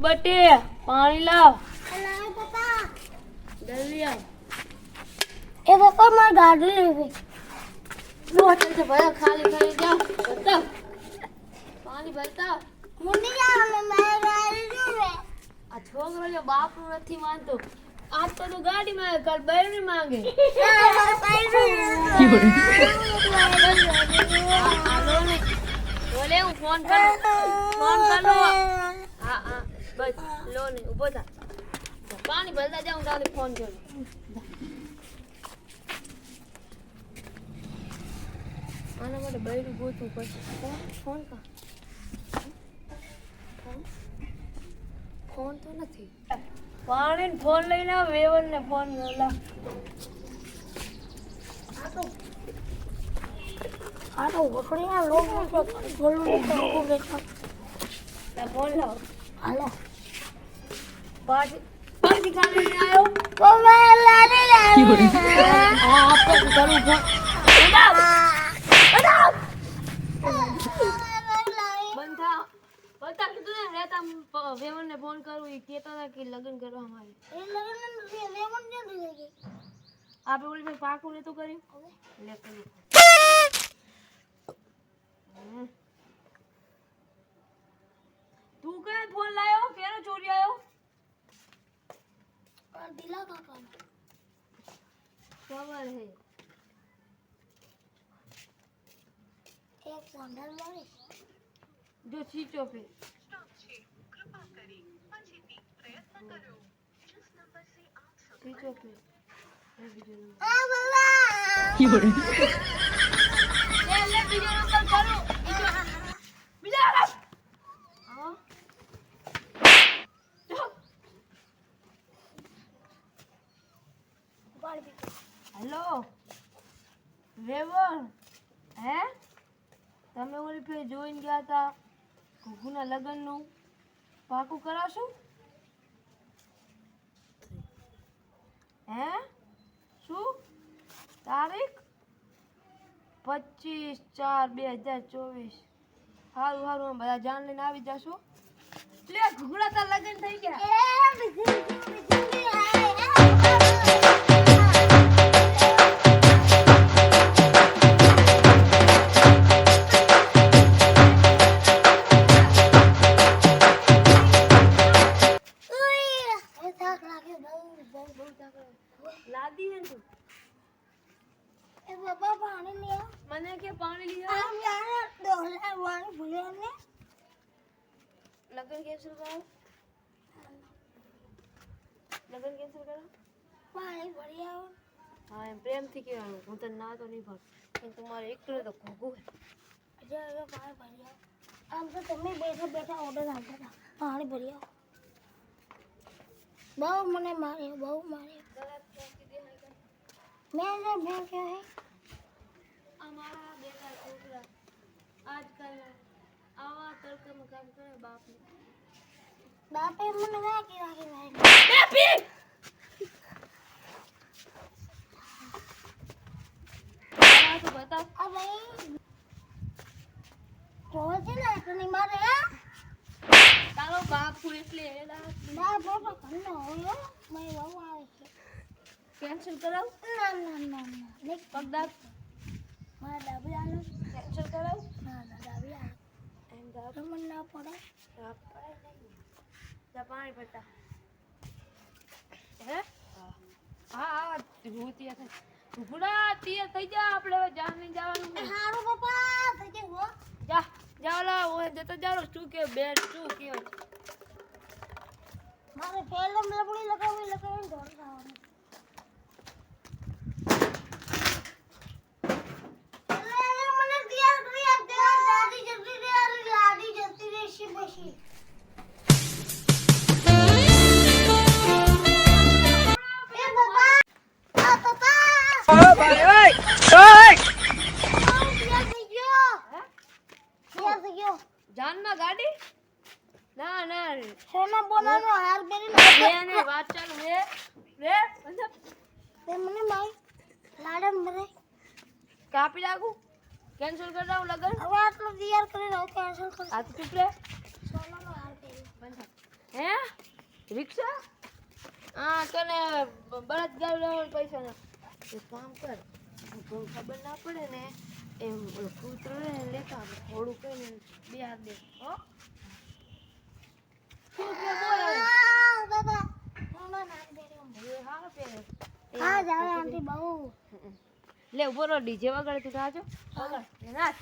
બટે પાણી લાવ. લાવ પપ્પા. જલ્દી આવ. એ પપ્પા મારી ગાડી લેવી. બોટલ તો ભરો ખાલી કરી જાઓ. ભરતા પાણી ભરતા. મુંડી જાવ ને મારી ગાડી લેવી. આ છોકરો જો બાપનું નથી માનતો. આજ તો તું ગાડી માંગે કાલ બૈરી માંગે. બોલે હું ફોન કરું. ફોન કરો. હા હા બસ લો ને ઊભો થા. પાણી ભરતા જાઉં તારે ફોન કરું. આના માટે બૈરું ગોતવું પડશે. ફોન કર. ફોન તો નથી. પાણી ફોન લઈને આવ. વેવન ને ફોન લા. આ તો ઓછળીના લોકો છે બોલું તો બેઠા. ફોન લાવ. હાલો પાછી ખાલી આવ્યો. પપ્પા લાડી લાડી. હા આપો કરું ફોન. બંધ થા. બતા કીધું ને રહેતા વેવન ને ફોન કરું. એ કહેતા હતા કે લગ્ન કરવા અમારે. એ લગન લેમન જે દીધી. આપે ઓલી ભાઈ પાકું ને તો કર્યું. લે કર્યું. તું કઈ ફોન લાયો? કેનો ચોરી આવ્યો? દિલા કાકા ખબર હે. એક સંડલ મારી જો ચીચો પે ચીચો પે આ બાબા લે બીજો નંબર કરું. બીજા હા હેલો વેવર હે તમે ઓલી ફે જોઈને ગયા હતા ઘુઘુના લગ્નનું પાકું કરાવશું હે શું તારીખ 25/4/2024 સારું સારું અમે બધા જાન લઈને આવી જશું. લે ઘુઘુના તાર લગ્ન થઈ ગયા. લાદી હે તું એ બાબા પાણી લે મને કે પાણી લઈ આમ યાર ડોલા વાણી ભૂલે ને લગન કેન્સલ કરો. લગન કેન્સલ કરો. પાણી ભરી આવો. હા એમ પ્રેમથી કહેવાનું. હું તને ના તો નહીં ભર પણ તમારે એકલો તો ઘોઘું હે. અજય પાણી ભરી આવો. આમ તો તમે બેઠા બેઠા ઓર્ડર આપતા હતા પાણી ભરી આવો. બહુ મને માર્યો બહુ માર્યો. મેં કહ્યું હે અમારા બેટા છોકરા આજકાલ આવા તડકામાં કામ કરે બાપને. બાપે મને રાખી રાખી મારી. તો બતાવ. આ ભાઈ રોજ છે ને એટલી મારે હે તારો બાપુ એટલે એલા ના બાપા ઘરનો હોય મારી બહુ આવે છે. કેન્સલ કરાવ. ના ના ના ના નહીં પગદાર મારા ડાબી આલો કેન્સલ કરાવ. ના ના ડાબી આલો એમ દાબ મને ના પડે. જા પાણી ભરતા હે હા હા હું તૈયાર થઈ. ભૂડા તૈયાર થઈ જા. આપણે હવે જાન લઈને જવાનું છે. હારું પપ્પા થઈ ગયું હો. જા જાઓ લા ઓય જતો જાઓ. શું કે બેડ શું કે મારે ફેલમ લબડી લગાવી લગાવીને ઢોળ ખાવાનું. મને તૈયાર કરી આપજે. દાદી જલ્દી રે લાડી જતી રહેશે પછી. એ પપ્પા આ પપ્પા ઓય ભાઈ ઓય ઓય તૈયાર થઈ ગયો. તૈયાર થઈ ગયો. જાનમાં ગાડી ના ના સોના બોનાનો હાર પહેરીને બેને વાત ચાલુ રે રે મતલબ તે મને માઈ લાડમ ભરે કાપી નાખું. કેન્સલ કરી દઉં લગન. હવે આટલો તૈયાર કરી રહ્યો કેન્સલ કર. આ તો ચૂપ રે. સોનાનો હાર પહેરી બંધ હે રિક્ષા હા તને બળદ ગાડી લેવાના પૈસા ના એક કામ કર કોઈ ખબર ના પડે ને એમ કૂતરો ને લેતા આવે થોડું કહીને બે હાથ દે હો શું કે બોલ હવે બાબા મામા નામ દે એ હારો પહેરે હા જાવે આંટી બહુ લે ઉભો રહો ડીજે વગાડે તું ગાજો વગાડ નાચ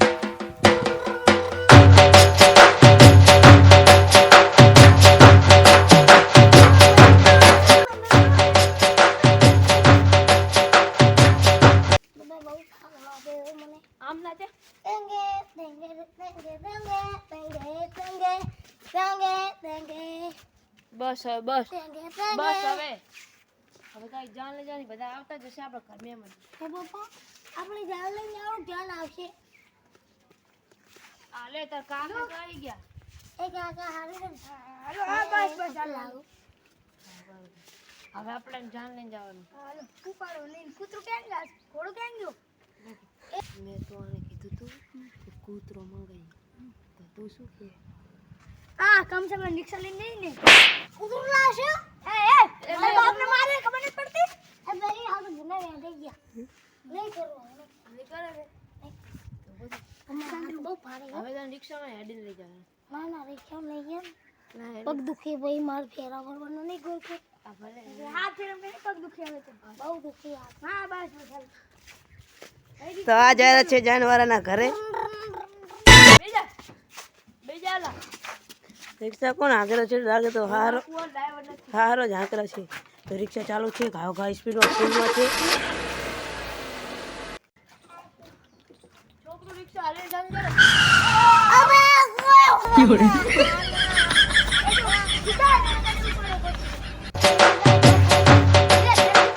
બાબા બહુ સારું લાગે મને આમ નાચે તેંગે તેંગે તેંગે તેંગે તેંગે તેંગે તેંગે તેંગે બસ હવે બસ તેંગે બસ તેંગે હવે કઈ જાન લઈ જાની બધા આવતા જશે આપણે ઘર મહેમાન હે પપ્પા આપણે જાન લઈને આવો ધ્યાન આવશે આ લે તાર કાકા તો આવી ગયા એ કાકા હારી ને હાલો હા બસ બસ હાલો હવે આપણે જાન લઈને જવાનું હાલો કુપાડો લઈને કૂતરું કેમ ગયા ઘોડો કેમ ગયો મેં તો આને કીધું તું કે કૂતરો મંગાઈ તો તું શું કે આ કમ સે કમ રિક્ષા લઈને નહીં ને કૂતરું લાવશે એ બાપને મારે ખબર નથી પડતી એ બેરી હાલ ગુના રે થઈ ગયા નહીં કરવું નહીં કરે રે અમારું બહુ ભારે હવે તને રિક્ષામાં હેડીને લઈ જવાનું ના ના રિક્ષા લઈ ગયા ના પગ દુખી ભાઈ માર ફેરા ભરવાનો નહીં ગોળ કે આ ભલે હાથ ફેરા મેં પગ દુખી આવે છે બહુ દુખી હાથ હા બસ બસ તો આ જાય છે જાનવારાના ઘરે બેજા બેજા લા રિક્ષા કોણ હાંકરો છે લાગે તો હારો કોણ ડ્રાઈવર નથી હારો જ હાંકરો છે તો રિક્ષા ચાલુ છે ઘાવ ઘાવ સ્પીડમાં ફૂલમાં છે છોકરો રિક્ષા હાલે જાન કરે અબે